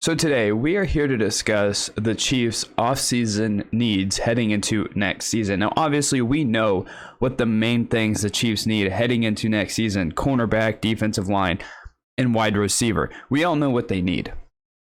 So today we are here to discuss the Chiefs' offseason needs heading into next season. Now, obviously, we know what the main things the Chiefs need heading into next season: cornerback, defensive line, and wide receiver. We all know what they need.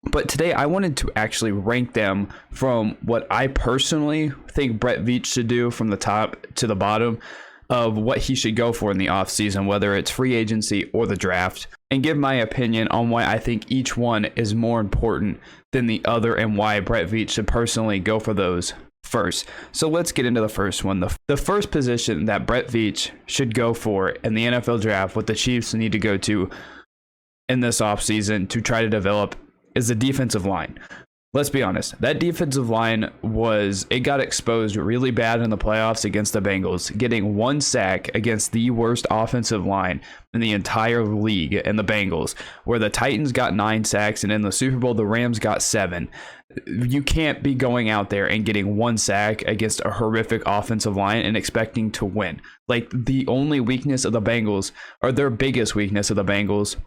But today I wanted to actually rank them from what I personally think Brett Veach should do from the top to the bottom of what he should go for in the offseason, whether it's free agency or the draft, and give my opinion on why I think each one is more important than the other and why Brett Veach should personally go for those first. So let's get into the first one. The first position that Brett Veach should go for in the NFL draft, what the Chiefs need to go to in this offseason to try to develop, is the defensive line. Let's be honest, that defensive line got exposed really bad in the playoffs against the Bengals, getting one sack against the worst offensive line in the entire league in the Bengals, where the Titans got 9 sacks and in the Super Bowl, the Rams got 7. You can't be going out there and getting one sack against a horrific offensive line and expecting to win. Like, the only weakness of the Bengals, or their biggest weakness of the Bengals,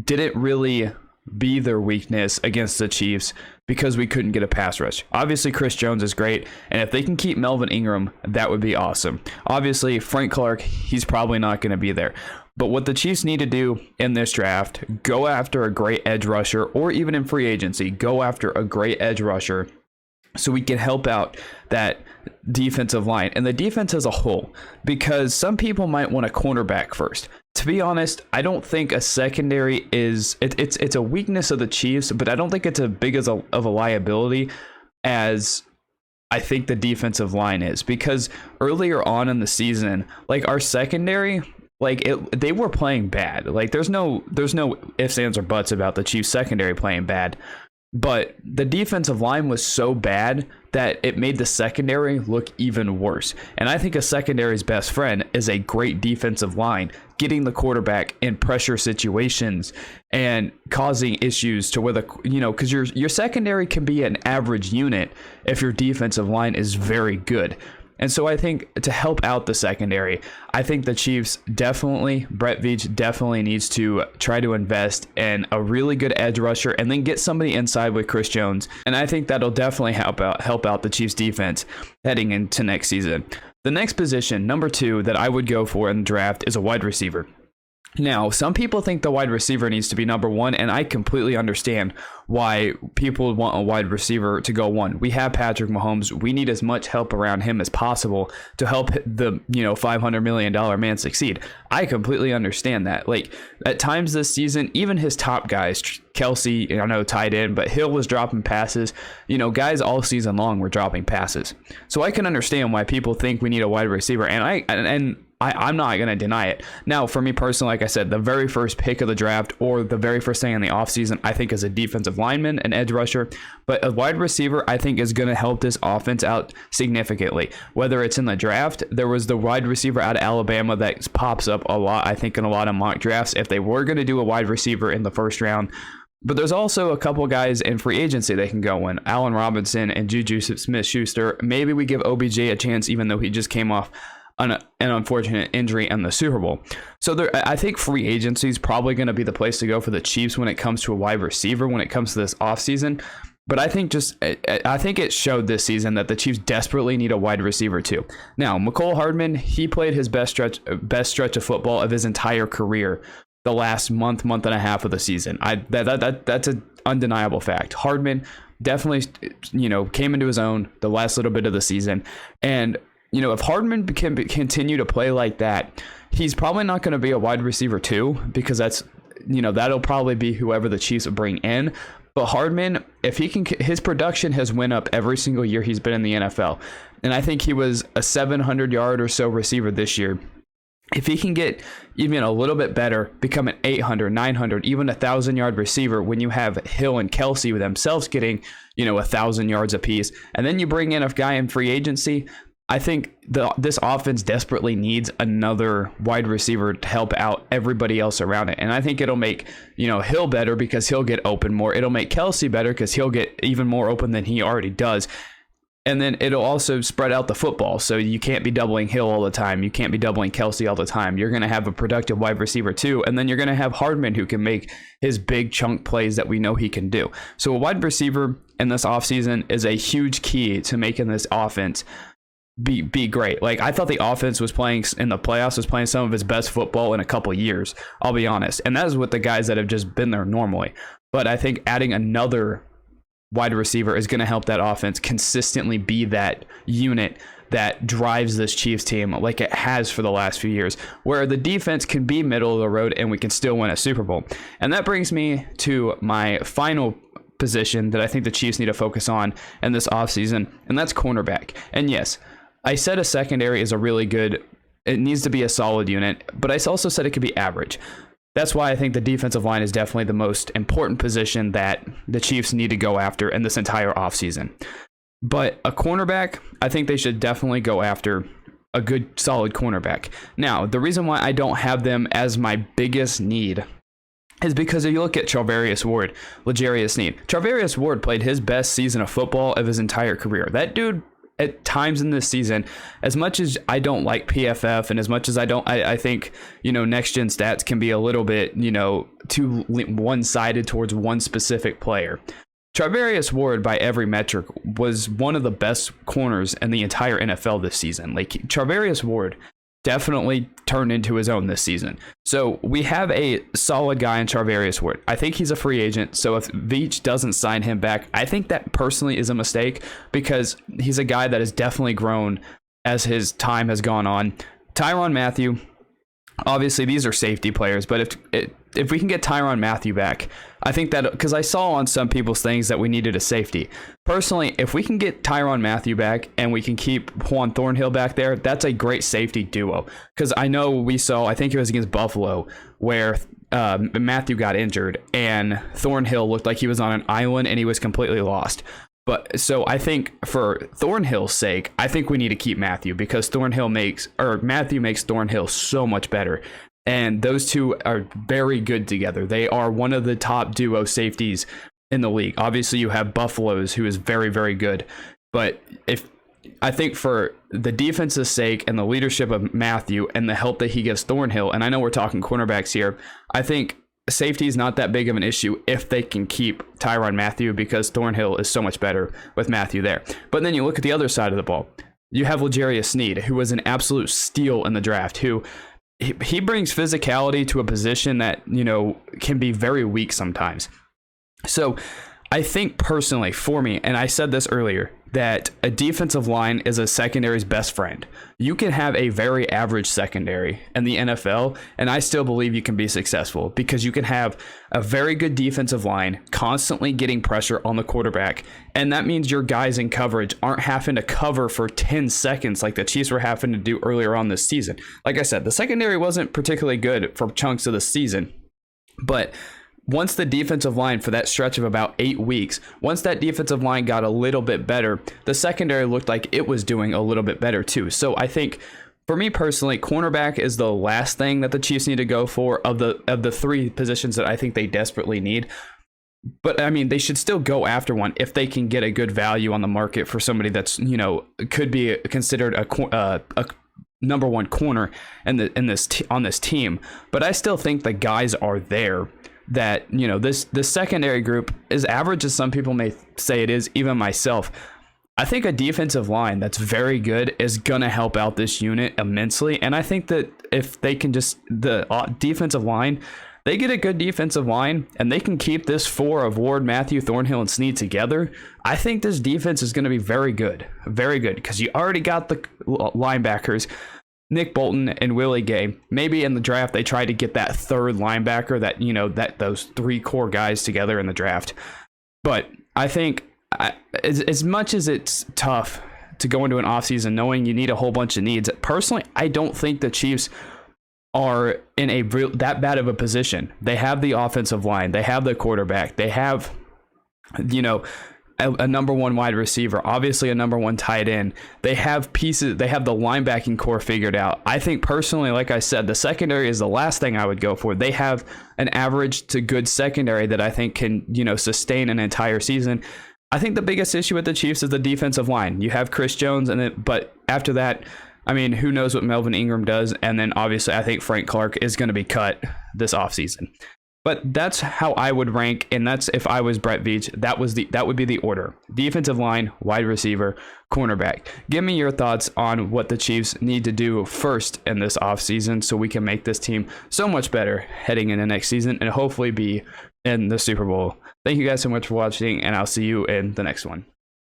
didn't really be their weakness against the Chiefs because we couldn't get a pass rush. Obviously, Chris Jones is great, and if they can keep Melvin Ingram, that would be awesome. Obviously, Frank Clark, he's probably not going to be there. But what the Chiefs need to do in this draft, go after a great edge rusher, or even in free agency, go after a great edge rusher so we can help out that defensive line and the defense as a whole, because some people might want a cornerback first. To be honest, I don't think a secondary is it's a weakness of the Chiefs, but I don't think it's as big of a liability as I think the defensive line is, because earlier on in the season, like, our secondary, they were playing bad. Like, there's no ifs, ands, or buts about the Chiefs secondary playing bad. But the defensive line was so bad that it made the secondary look even worse. And I think a secondary's best friend is a great defensive line, getting the quarterback in pressure situations and causing issues to where because your secondary can be an average unit if your defensive line is very good. And so I think to help out the secondary, I think the Chiefs Brett Veach definitely needs to try to invest in a really good edge rusher and then get somebody inside with Chris Jones. And I think that'll definitely help out the Chiefs defense heading into next season. The next position, number 2, that I would go for in the draft is a wide receiver. Now, some people think the wide receiver needs to be number 1, and I completely understand why people want a wide receiver to go 1. We have Patrick Mahomes. We need as much help around him as possible to help the $500 million man succeed. I completely understand that. Like, at times this season, even his top guys, Kelsey, I know tight end, but Hill was dropping passes. Guys all season long were dropping passes. So I can understand why people think we need a wide receiver, and I'm not going to deny it. Now, for me personally, like I said, the very first pick of the draft or the very first thing in the offseason, I think, is a defensive lineman, an edge rusher. But a wide receiver, I think, is going to help this offense out significantly. Whether it's in the draft, there was the wide receiver out of Alabama that pops up a lot, I think, in a lot of mock drafts, if they were going to do a wide receiver in the first round. But there's also a couple guys in free agency they can go in. Allen Robinson and Juju Smith-Schuster. Maybe we give OBJ a chance, even though he just came off an unfortunate injury in the Super Bowl. So I think free agency is probably going to be the place to go for the Chiefs when it comes to a wide receiver, when it comes to this offseason. But I think it showed this season that the Chiefs desperately need a wide receiver too. Now, Nicole Hardman, he played his best stretch of football of his entire career the last month and a half of the season. That's an undeniable fact. Hardman definitely came into his own the last little bit of the season, and if Hardman can continue to play like that, he's probably not going to be a wide receiver too, because that'll probably be whoever the Chiefs will bring in. But Hardman, if he can, his production has went up every single year he's been in the NFL. And I think he was a 700-yard or so receiver this year. If he can get even a little bit better, become an 800, 900, even 1,000-yard receiver, when you have Hill and Kelsey themselves getting, 1,000 yards apiece, and then you bring in a guy in free agency, I think this offense desperately needs another wide receiver to help out everybody else around it. And I think it'll make, Hill better because he'll get open more. It'll make Kelsey better because he'll get even more open than he already does. And then it'll also spread out the football. So you can't be doubling Hill all the time. You can't be doubling Kelsey all the time. You're going to have a productive wide receiver too. And then you're going to have Hardman who can make his big chunk plays that we know he can do. So a wide receiver in this offseason is a huge key to making this offense be great. Like, I thought the offense was playing in the playoffs, was playing some of its best football in a couple years, I'll be honest. And that is with the guys that have just been there normally. But I think adding another wide receiver is going to help that offense consistently be that unit that drives this Chiefs team like it has for the last few years, where the defense can be middle of the road and we can still win a Super Bowl. And that brings me to my final position that I think the Chiefs need to focus on in this offseason, and that's cornerback. And yes, I said a secondary is a really good, it needs to be a solid unit, but I also said it could be average. That's why I think the defensive line is definitely the most important position that the Chiefs need to go after in this entire offseason. But a cornerback, I think they should definitely go after a good, solid cornerback. Now, the reason why I don't have them as my biggest need is because if you look at Trivarius Ward, L'Jarius Sneed, Trivarius Ward played his best season of football of his entire career. That dude, at times in this season, as much as I don't like PFF and as much as I think, next gen stats can be a little bit, too one-sided towards one specific player. Trivarius Ward, by every metric, was one of the best corners in the entire NFL this season. Like, Trivarius Ward definitely turned into his own this season. So we have a solid guy in Trivarius Ward. I think he's a free agent. So if Veach doesn't sign him back, I think that personally is a mistake, because he's a guy that has definitely grown as his time has gone on. Tyron Matthew, obviously these are safety players, but if we can get Tyron Matthew back, I think that, because I saw on some people's things that we needed a safety. Personally, if we can get Tyron Matthew back and we can keep Juan Thornhill back there, that's a great safety duo. Because I know we saw, I think it was against Buffalo, where Matthew got injured and Thornhill looked like he was on an island and he was completely lost. But so I think for Thornhill's sake, I think we need to keep Matthew, because Matthew makes Thornhill so much better. And those two are very good together. They are one of the top duo safeties in the league. Obviously, you have Buffalo's, who is very, very good. But I think for the defense's sake and the leadership of Matthew and the help that he gives Thornhill, and I know we're talking cornerbacks here, I think safety is not that big of an issue if they can keep Tyron Matthew, because Thornhill is so much better with Matthew there. But then you look at the other side of the ball. You have L'Jarius Sneed, who was an absolute steal in the draft, who he brings physicality to a position that, can be very weak sometimes. So I think personally for me, and I said this earlier, that a defensive line is a secondary's best friend. You can have a very average secondary in the NFL, and I still believe you can be successful, because you can have a very good defensive line constantly getting pressure on the quarterback, and that means your guys in coverage aren't having to cover for 10 seconds like the Chiefs were having to do earlier on this season. Like I said, the secondary wasn't particularly good for chunks of the season, but once the defensive line, for that stretch of about 8 weeks, once that defensive line got a little bit better, the secondary looked like it was doing a little bit better too. So I think, for me personally, cornerback is the last thing that the Chiefs need to go for of the three positions that I think they desperately need. But I mean, they should still go after one if they can get a good value on the market for somebody that's, could be considered a number one corner on this team. But I still think the guys are there. That, this secondary group, as average as some people may say it is, even myself, I think a defensive line that's very good is going to help out this unit immensely. And I think that if they can the defensive line, they get a good defensive line and they can keep this four of Ward, Matthew, Thornhill, and Sneed together, I think this defense is going to be very good, because you already got the linebackers, Nick Bolton and Willie Gay. Maybe in the draft they tried to get that third linebacker, that those three core guys together in the draft. But I think as much as it's tough to go into an offseason knowing you need a whole bunch of needs, personally, I don't think the Chiefs are in that bad of a position. They have the offensive line, they have the quarterback, they have a number one wide receiver, obviously a number one tight end. They have pieces, they have the linebacking core figured out. I think personally, like I said, the secondary is the last thing I would go for. They have an average to good secondary that I think can, sustain an entire season. I think the biggest issue with the Chiefs is the defensive line. You have Chris Jones, but after that, I mean, who knows what Melvin Ingram does? And then obviously, I think Frank Clark is going to be cut this offseason. But that's how I would rank, and that's if I was Brett Veach. That would be the order: defensive line, wide receiver, cornerback. Give me your thoughts on what the Chiefs need to do first in this offseason so we can make this team so much better heading into next season and hopefully be in the Super Bowl. Thank you guys so much for watching, and I'll see you in the next one.